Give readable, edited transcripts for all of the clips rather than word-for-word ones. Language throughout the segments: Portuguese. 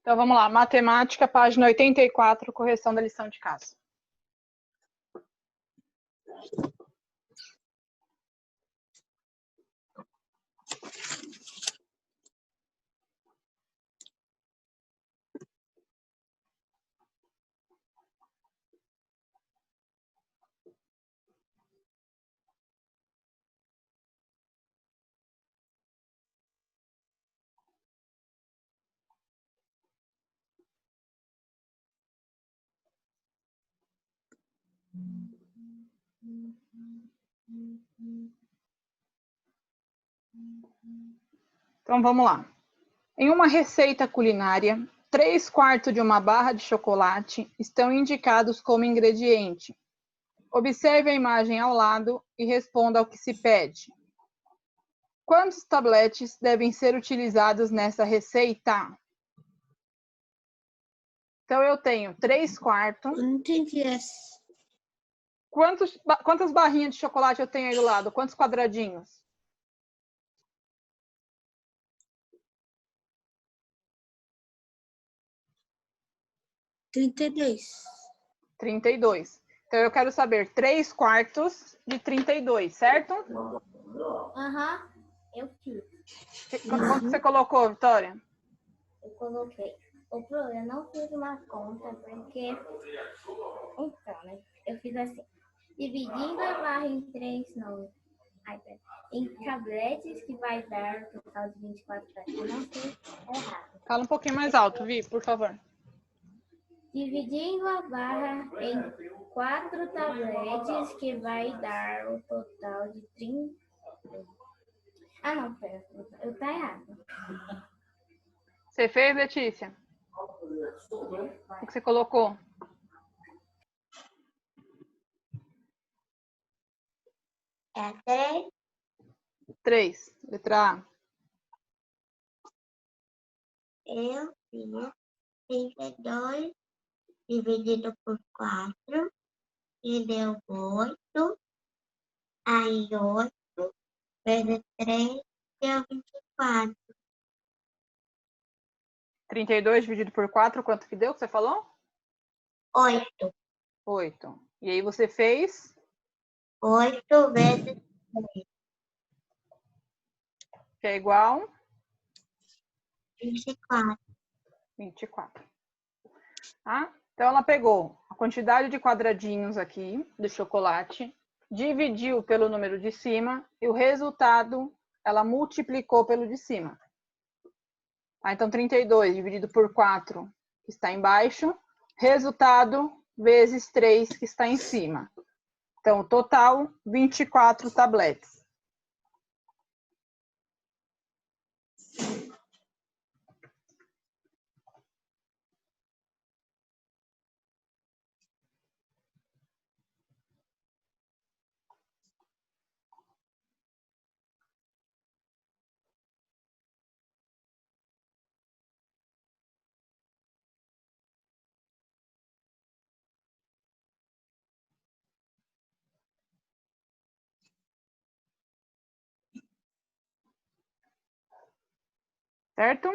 Então, vamos lá. Matemática, página 84, correção da lição de casa. Então, vamos lá. Em uma receita culinária, 3/4 de uma barra de chocolate estão indicados como ingrediente. Observe a imagem ao lado e responda ao que se pede. Quantos tabletes devem ser utilizados nessa receita? Então, eu tenho 3/4. Eu não entendi essa. Quantas barrinhas de chocolate eu tenho aí do lado? Quantos quadradinhos? 32. 32. Então, eu quero saber 3/4 de 32, certo? Aham, eu fiz. Quanto você colocou, Vitória? Eu coloquei. O problema, eu não fiz uma conta, porque... Então, né? Eu fiz assim. Dividindo a barra em 3, não. Em tabletes, que vai dar um total de 24 tabletes. Eu não sei errado. Fala um pouquinho mais alto, Vi, por favor. Dividindo a barra em 4 tabletes, que vai dar o total de 30... Ah, não, pera. Eu tá errado. Você fez, Letícia? O que você colocou? É 3. 3. Letra A. Eu fiz 32 dividido por 4 e deu 8. Aí 8 vezes 3 deu 24. 32 dividido por 4, quanto que deu que você falou? 8. 8. E aí você fez? 8 vezes 3. Que é igual? 24. 24. Tá? Então, ela pegou a quantidade de quadradinhos aqui do chocolate, dividiu pelo número de cima e o resultado ela multiplicou pelo de cima. Então, 32 dividido por 4, que está embaixo, resultado vezes 3, que está em cima. Então, total, 24 tabletes. Certo?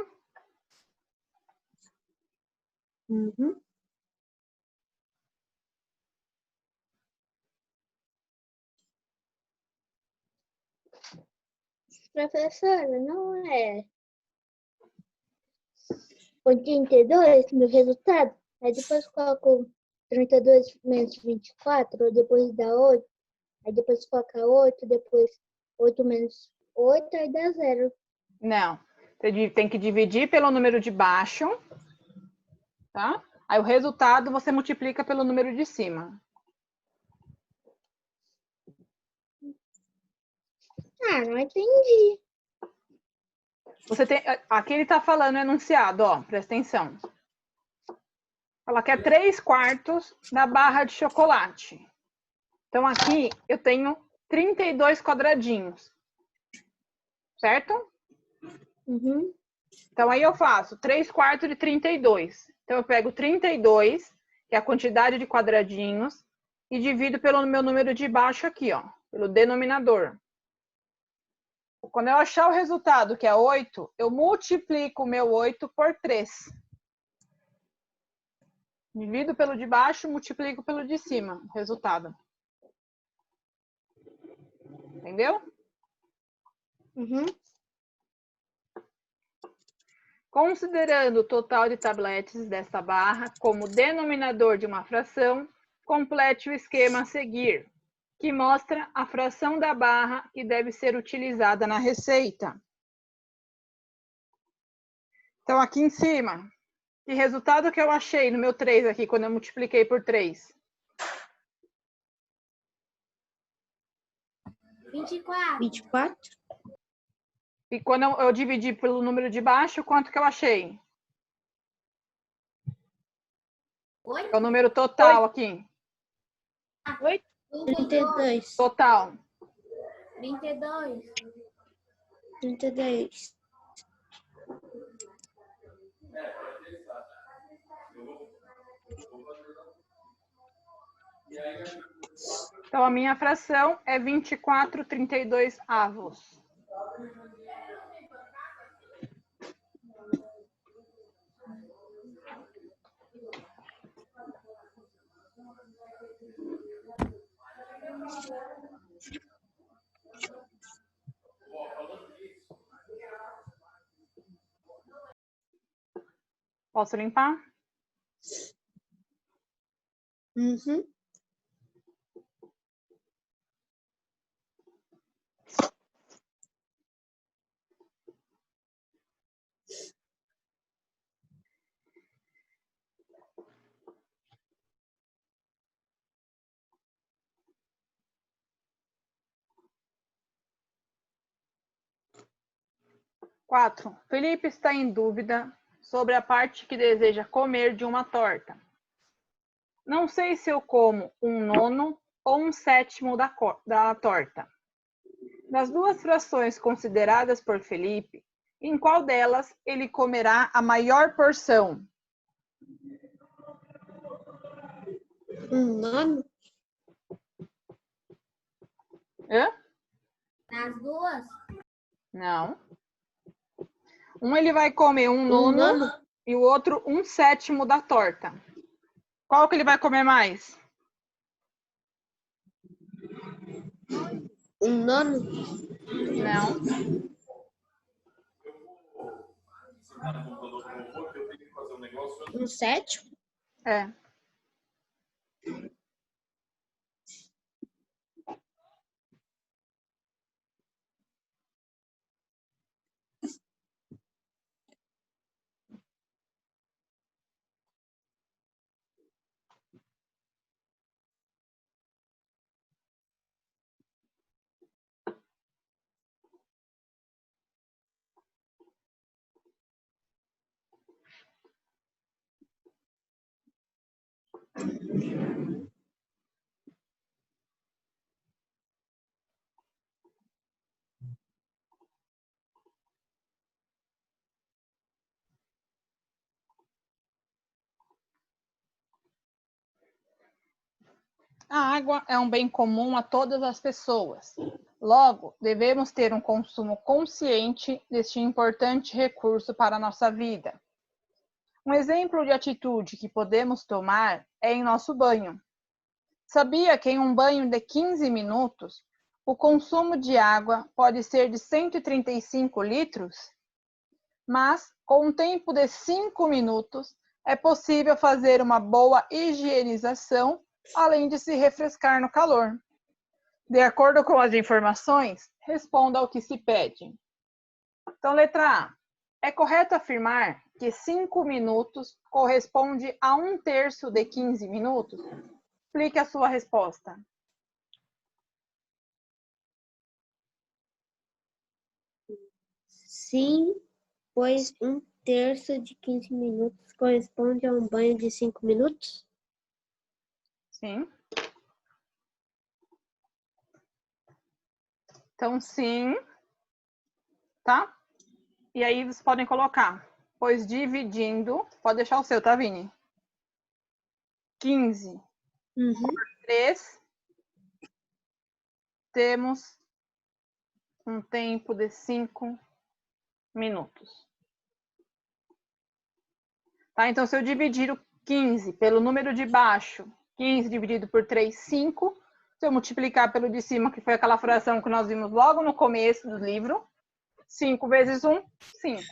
Uhum. Professora, não é 82 no resultado? Aí depois coloco 32 menos 24, depois dá 8. Aí depois coloca 8, depois 8 menos 8, aí dá 0. Não. Você tem que dividir pelo número de baixo, tá? Aí o resultado você multiplica pelo número de cima. Ah, não entendi. Você tem, aqui ele está falando o enunciado, ó, presta atenção. Ela quer 3/4 da barra de chocolate. Então, aqui eu tenho 32 quadradinhos. Certo? Uhum. Então, aí eu faço 3/4 de 32. Então, eu pego 32, que é a quantidade de quadradinhos, e divido pelo meu número de baixo aqui, ó, pelo denominador. Quando eu achar o resultado, que é 8, eu multiplico o meu 8 por 3. Divido pelo de baixo, multiplico pelo de cima. Resultado. Entendeu? Uhum. Considerando o total de tabletes desta barra como denominador de uma fração, complete o esquema a seguir, que mostra a fração da barra que deve ser utilizada na receita. Então, aqui em cima, que resultado que eu achei no meu 3 aqui, quando eu multipliquei por 3? 24. 24. E quando eu dividi pelo número de baixo, quanto que eu achei? É o número total aqui. 32. Total. 32. 32. Então, a minha fração é 24/32 avos. Posso limpar? Uhum. Quatro. Felipe está em dúvida sobre a parte que deseja comer de uma torta. Não sei se eu como 1/9 ou 1/7 da torta. Das duas frações consideradas por Felipe, em qual delas ele comerá a maior porção? 1/9. Hã? Nas duas? Não. Um ele vai comer 1/9 1/9. e o outro 1/7 da torta. Qual que ele vai comer mais? 1/9. Não. Um 7. É. A água é um bem comum a todas as pessoas. Logo, devemos ter um consumo consciente deste importante recurso para a nossa vida. Um exemplo de atitude que podemos tomar é em nosso banho. Sabia que em um banho de 15 minutos, o consumo de água pode ser de 135 litros? Mas, com um tempo de 5 minutos, é possível fazer uma boa higienização, além de se refrescar no calor. De acordo com as informações, responda ao que se pede. Então, letra A. É correto afirmar que 5 minutos corresponde a 1/3 de 15 minutos? Explique a sua resposta. Sim, pois 1/3 de 15 minutos corresponde a um banho de 5 minutos. Sim. Então, sim. Tá? E aí, vocês podem colocar. Pois dividindo, pode deixar o seu, tá, Vini? 15 por 3, temos um tempo de 5 minutos. Tá? Então, se eu dividir 15 pelo número de baixo, 15 dividido por 3, 5. Se eu multiplicar pelo de cima, que foi aquela fração que nós vimos logo no começo do livro, 5 vezes 1, 5.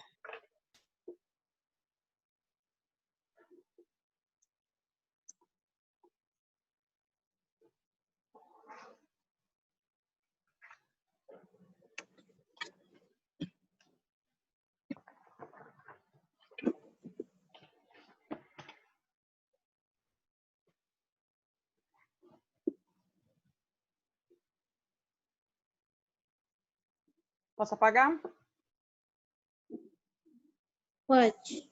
Posso apagar? Pode.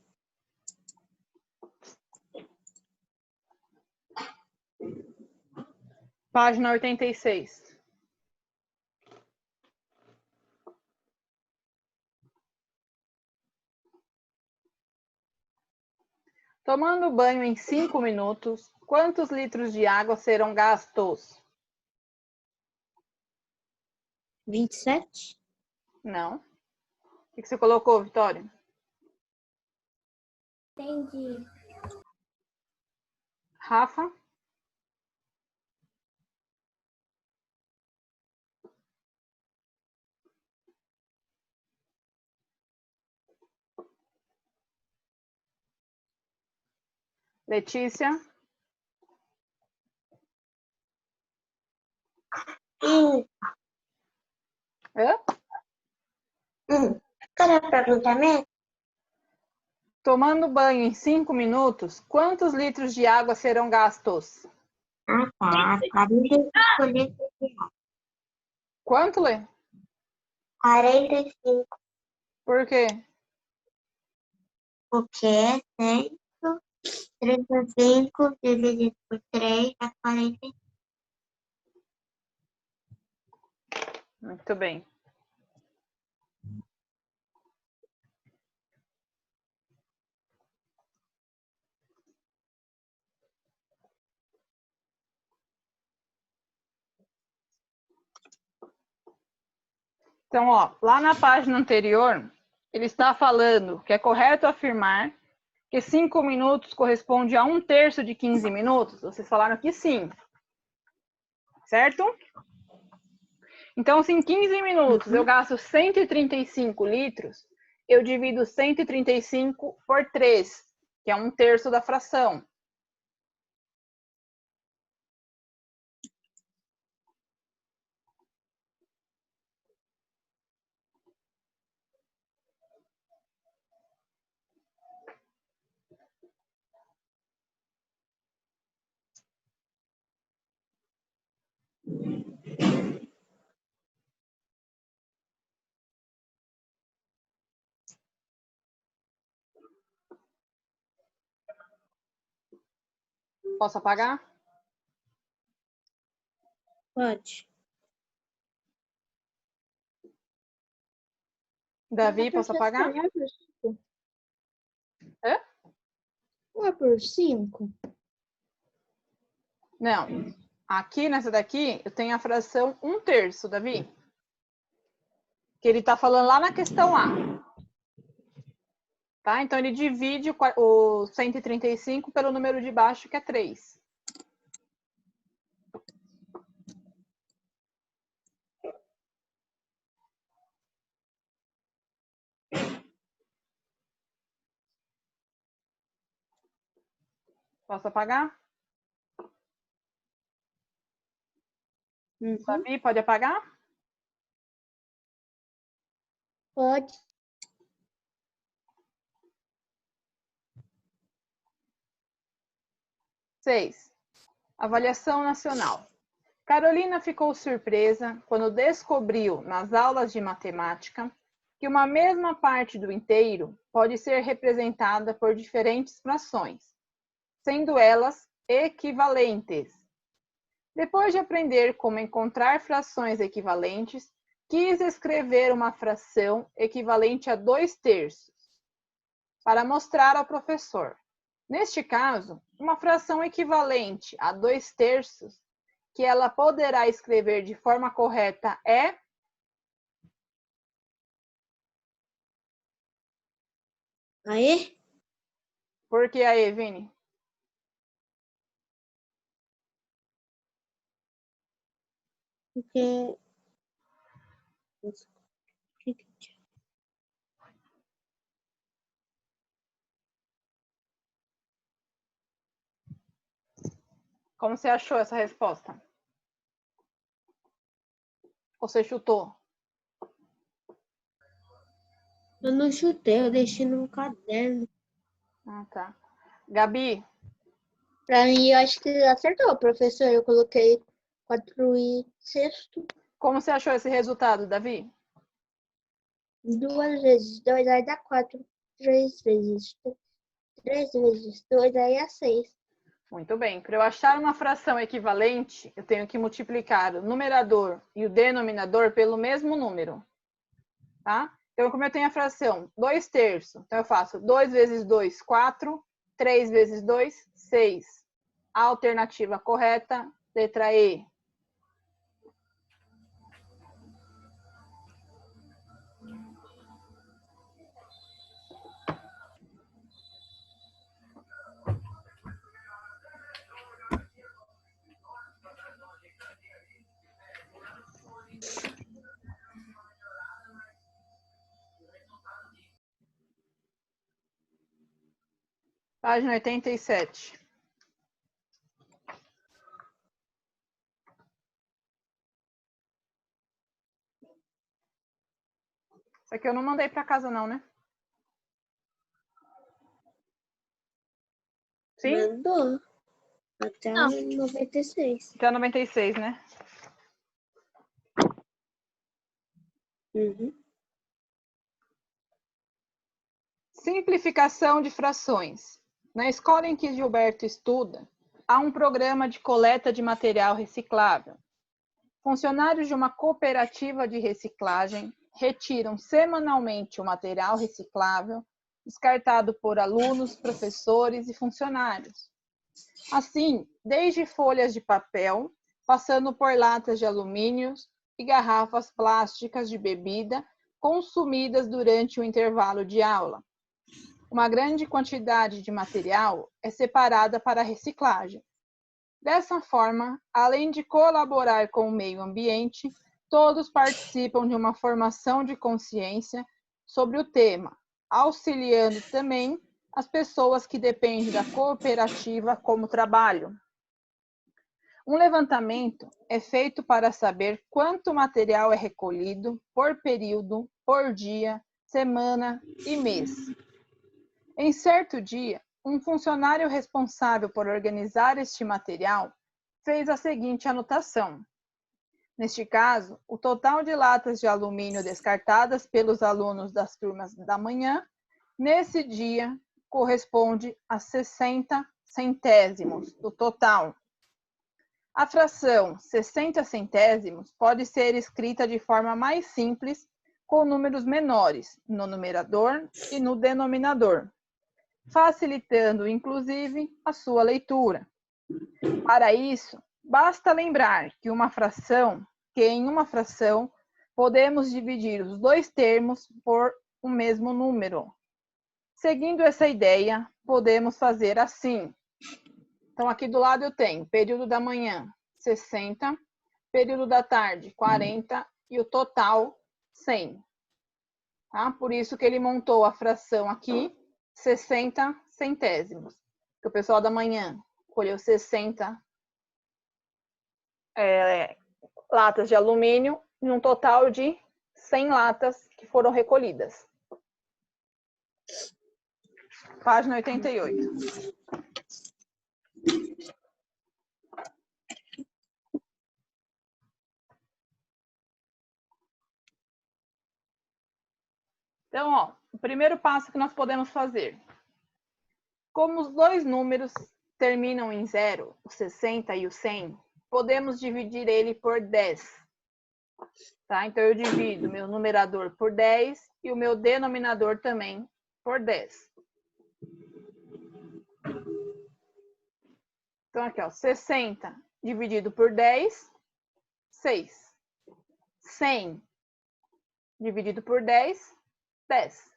Página 86. Tomando banho em 5 minutos, quantos litros de água serão gastos? 27? Não. O que você colocou, Vitória? Entendi. Rafa? Letícia? Hã? Qual é a pergunta mesmo? Tomando banho em 5 minutos, quantos litros de água serão gastos? Ah, tá. 45 litros de água. Quanto, Lê? 45, Por quê? porque é 135 dividido por 3 dá 45. Muito bem. Então, ó, lá na página anterior, ele está falando que é correto afirmar que 5 minutos corresponde a 1/3 de 15 minutos. Vocês falaram que sim. Certo? Então, se em 15 minutos eu gasto 135 litros, eu divido 135 por 3, que é 1/3 da fração. Posso apagar? Pode. Davi, posso apagar? Não é por 5? Hã? Não é por 5? Não. Aqui nessa daqui, eu tenho a fração 1/3, Davi. Que ele está falando lá na questão A. Tá? Então, ele divide o 135 pelo número de baixo, que é 3. Posso apagar? Davi, pode apagar? Pode. 6. Avaliação nacional. Carolina ficou surpresa quando descobriu nas aulas de matemática que uma mesma parte do inteiro pode ser representada por diferentes frações, sendo elas equivalentes. Depois de aprender como encontrar frações equivalentes, quis escrever uma fração equivalente a 2/3 para mostrar ao professor. Neste caso, uma fração equivalente a 2/3 que ela poderá escrever de forma correta é... Aí? Por que aí, Vini? Porque... Como você achou essa resposta? Ou você chutou? Eu não chutei, eu deixei no caderno. Ah, tá. Gabi, Pra mim, eu acho que acertou, professor. Eu coloquei 4 e sexto. como você achou esse resultado, Davi? 2 vezes 2, aí dá 4. 3 vezes 2, aí é 6. Muito bem. Para eu achar uma fração equivalente, eu tenho que multiplicar o numerador e o denominador pelo mesmo número. Tá? Então, como eu tenho a fração 2 terços, então eu faço 2 vezes 2, 4. 3 vezes 2, 6. A alternativa correta, letra E. Página 87. Isso aqui eu não mandei para casa não, né? Sim? Mandou. Até Não. 96. Até 96, né? Uhum. Simplificação de frações. Na escola em que Gilberto estuda, há um programa de coleta de material reciclável. Funcionários de uma cooperativa de reciclagem retiram semanalmente o material reciclável descartado por alunos, professores e funcionários. Assim, desde folhas de papel, passando por latas de alumínio e garrafas plásticas de bebida consumidas durante o intervalo de aula. Uma grande quantidade de material é separada para reciclagem. Dessa forma, além de colaborar com o meio ambiente, todos participam de uma formação de consciência sobre o tema, auxiliando também as pessoas que dependem da cooperativa como trabalho. Um levantamento é feito para saber quanto material é recolhido por período, por dia, semana e mês. Em certo dia, um funcionário responsável por organizar este material fez a seguinte anotação. Neste caso, o total de latas de alumínio descartadas pelos alunos das turmas da manhã, nesse dia, corresponde a 60 centésimos do total. A fração 60 centésimos pode ser escrita de forma mais simples, com números menores no numerador e no denominador, facilitando, inclusive, a sua leitura. Para isso, basta lembrar que em uma fração podemos dividir os dois termos por o mesmo número. Seguindo essa ideia, podemos fazer assim. Então, aqui do lado eu tenho período da manhã, 60, período da tarde, 40 e o total, 100. Tá? Por isso que ele montou a fração aqui, 60 centésimos. Que o pessoal da manhã colheu 60 latas de alumínio, em um total de 100 latas que foram recolhidas. Página 88. Então, ó, o primeiro passo que nós podemos fazer. Como os dois números terminam em 0, o 60 e o 100, podemos dividir ele por 10. Tá? Então, eu divido meu numerador por 10 e o meu denominador também por 10. Então, aqui, ó, 60 dividido por 10, 6. 100 dividido por 10, 10.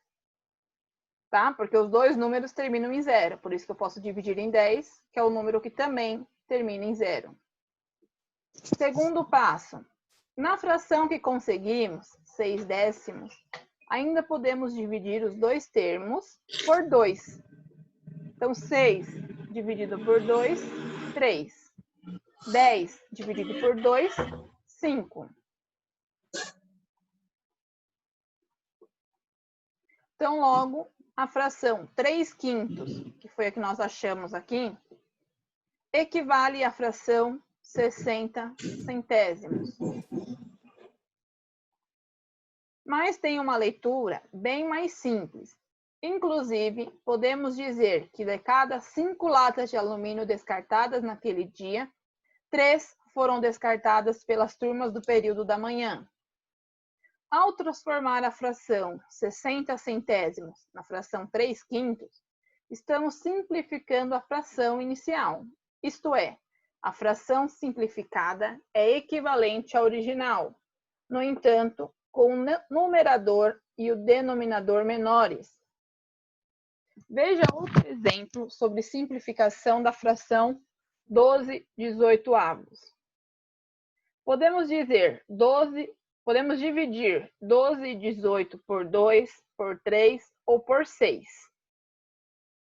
Tá? Porque os dois números terminam em 0. Por isso que eu posso dividir em 10, que é o número que também termina em 0. Segundo passo. Na fração que conseguimos, 6 décimos, ainda podemos dividir os dois termos por 2. Então, 6 dividido por 2, 3. 10 dividido por 2, 5. Então, logo, a fração 3/5, que foi a que nós achamos aqui, equivale à fração 60 centésimos. Mas tem uma leitura bem mais simples. Inclusive, podemos dizer que de cada 5 latas de alumínio descartadas naquele dia, 3 foram descartadas pelas turmas do período da manhã. Ao transformar a fração 60 centésimos na fração 3/5, estamos simplificando a fração inicial. Isto é, a fração simplificada é equivalente à original. No entanto, com o numerador e o denominador menores. Veja outro exemplo sobre simplificação da fração 12/18. Podemos dividir 12/18 por 2, por 3 ou por 6.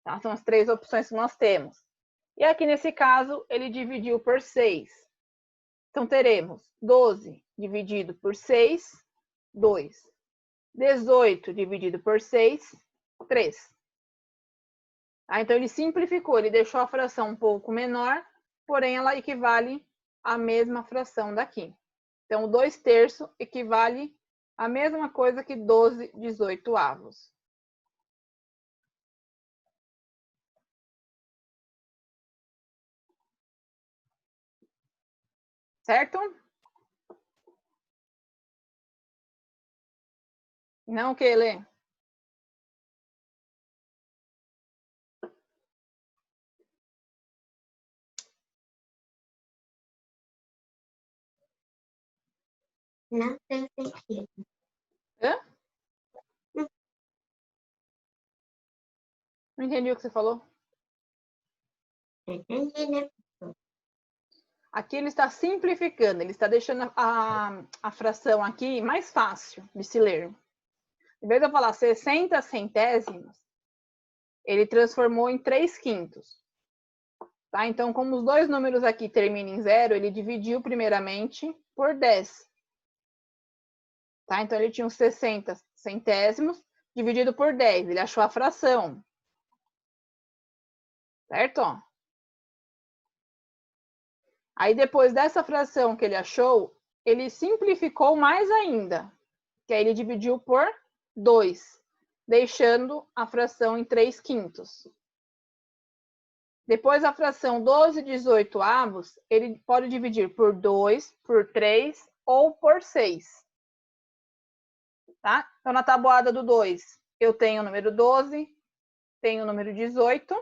Tá? São as 3 opções que nós temos. E aqui nesse caso, ele dividiu por 6. Então, teremos 12 dividido por 6, 2. 18 dividido por 6, 3. Tá? Então, ele simplificou, ele deixou a fração um pouco menor, porém ela equivale à mesma fração daqui. Então, o 2/3 equivale à mesma coisa que 12/18. Certo? Não, Kelly? Não tem sentido. Hã? Não entendi o que você falou. Entendi, né? Aqui ele está simplificando, ele está deixando a fração aqui mais fácil de se ler. Em vez de eu falar 60 centésimos, ele transformou em 3/5. Tá? Então, como os dois números aqui terminam em 0, ele dividiu primeiramente por 10. Tá? Então, ele tinha uns 60 centésimos dividido por 10. Ele achou a fração. Certo? Aí, depois dessa fração que ele achou, ele simplificou mais ainda. Que aí ele dividiu por 2, deixando a fração em 3/5. Depois, a fração 12/18, ele pode dividir por 2, por 3 ou por 6. Tá? Então, na tabuada do 2, eu tenho o número 12, tenho o número 18.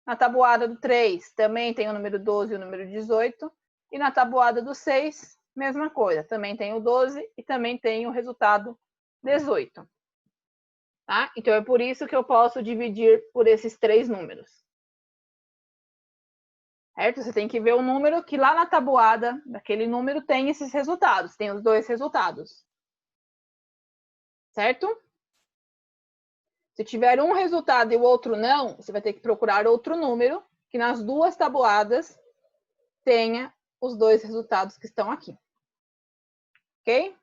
Na tabuada do 3, também tenho o número 12 e o número 18. E na tabuada do 6, mesma coisa. Também tenho o 12 e também tenho o resultado 18. Tá? Então, é por isso que eu posso dividir por esses 3 números. Certo? Você tem que ver o número que lá na tabuada daquele número tem esses resultados. Tem os 2 resultados. Certo? Se tiver um resultado e o outro não, você vai ter que procurar outro número que nas 2 tabuadas tenha os 2 resultados que estão aqui. Ok?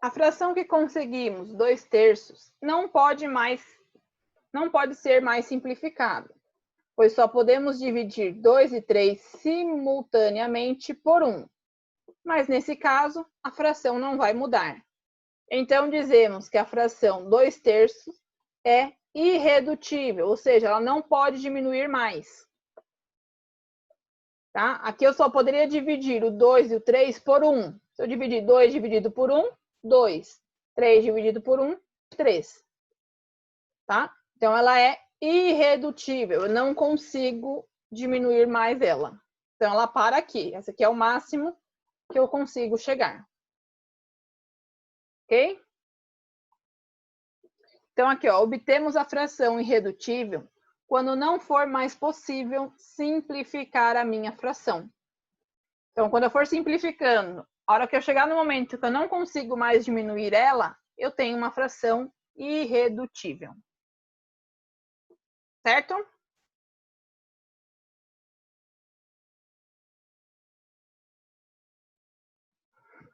A fração que conseguimos, 2/3, não pode ser mais simplificada, pois só podemos dividir 2 e 3 simultaneamente por 1. Mas, nesse caso, a fração não vai mudar. Então, dizemos que a fração 2/3 é irredutível, ou seja, ela não pode diminuir mais. Tá? Aqui eu só poderia dividir o 2 e o 3 por 1. Se eu dividir 2 dividido por 1, 2. 3 dividido por 1, 3. Tá? Então, ela é irredutível. Eu não consigo diminuir mais ela. Então, ela para aqui. Esse aqui é o máximo que eu consigo chegar. Ok? Então, aqui, ó, obtemos a fração irredutível quando não for mais possível simplificar a minha fração. Então, quando eu for simplificando, a hora que eu chegar no momento que eu não consigo mais diminuir ela, eu tenho uma fração irredutível. Certo?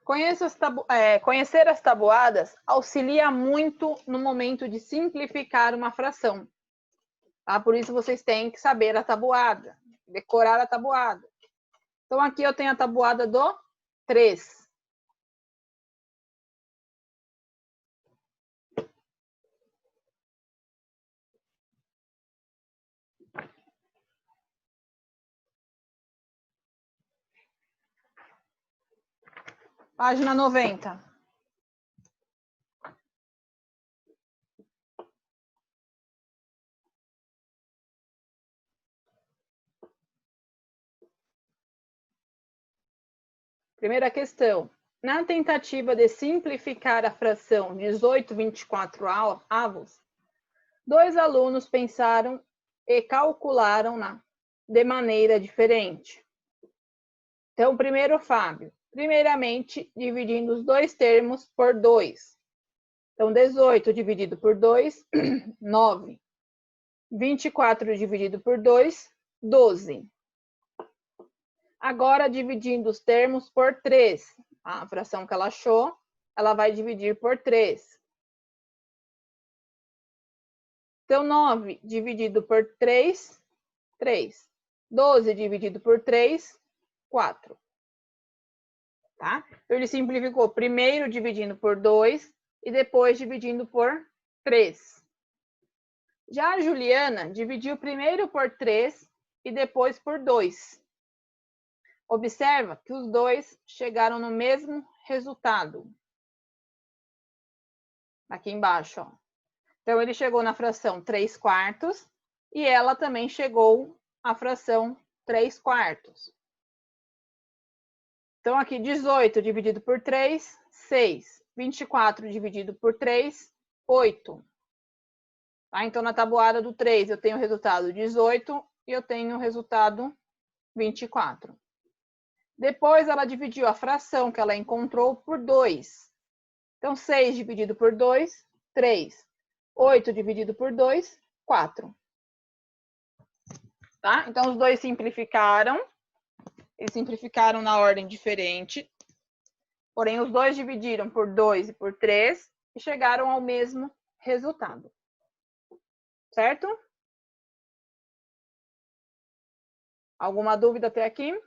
Conhecer as tabuadas auxilia muito no momento de simplificar uma fração. Tá? Por isso, vocês têm que saber a tabuada, decorar a tabuada. Então, aqui eu tenho a tabuada do 3. Página 90. Primeira questão. Na tentativa de simplificar a fração 18/24 avos, 2 alunos pensaram e calcularam-na de maneira diferente. Então, primeiro, Fábio, primeiramente, dividindo os dois termos por 2. Então, 18 dividido por 2, 9. 24 dividido por 2, 12. Agora, dividindo os termos por 3. A fração que ela achou, ela vai dividir por 3. Então, 9 dividido por 3, 3. 12 dividido por 3, 4. Tá? Então, ele simplificou primeiro dividindo por 2 e depois dividindo por 3. Já a Juliana dividiu primeiro por 3 e depois por 2. Observa que os dois chegaram no mesmo resultado. Aqui embaixo, ó. Então, ele chegou na fração 3/4 e ela também chegou à fração 3/4. Então, aqui 18 dividido por 3, 6. 24 dividido por 3, 8. Tá? Então, na tabuada do 3, eu tenho o resultado 18 e eu tenho o resultado 24. Depois, ela dividiu a fração que ela encontrou por 2. Então, 6 dividido por 2, 3. 8 dividido por 2, 4. Tá? Então, os dois simplificaram. Eles simplificaram na ordem diferente. Porém, os dois dividiram por 2 e por 3 e chegaram ao mesmo resultado. Certo? Alguma dúvida até aqui?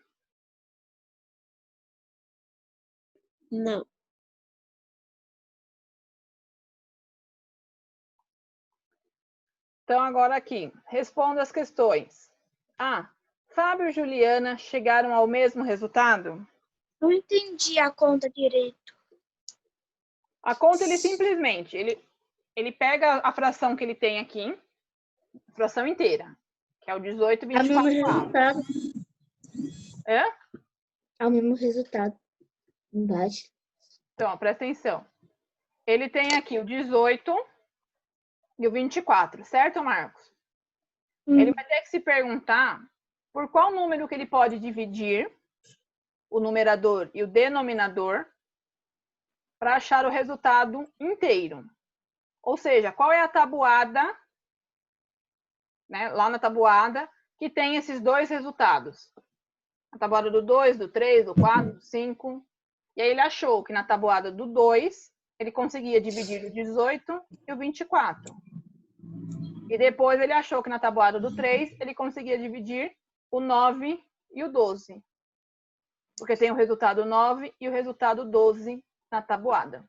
Não. Então, agora aqui, responda as questões. A. Fábio e Juliana chegaram ao mesmo resultado? Não entendi a conta direito. A conta, ele simplesmente, ele pega a fração que ele tem aqui, a fração inteira, que é o 18/24 É o mesmo resultado. É? É o mesmo resultado. Embaixo. Então, presta atenção. Ele tem aqui o 18 e o 24, certo, Marcos? Ele vai ter que se perguntar por qual número que ele pode dividir o numerador e o denominador para achar o resultado inteiro. Ou seja, qual é a tabuada, né, lá na tabuada, que tem esses dois resultados? A tabuada do 2, do 3, do 4, do 5. E aí ele achou que na tabuada do 2, ele conseguia dividir o 18 e o 24. E depois ele achou que na tabuada do 3, ele conseguia dividir o 9 e o 12. Porque tem o resultado 9 e o resultado 12 na tabuada.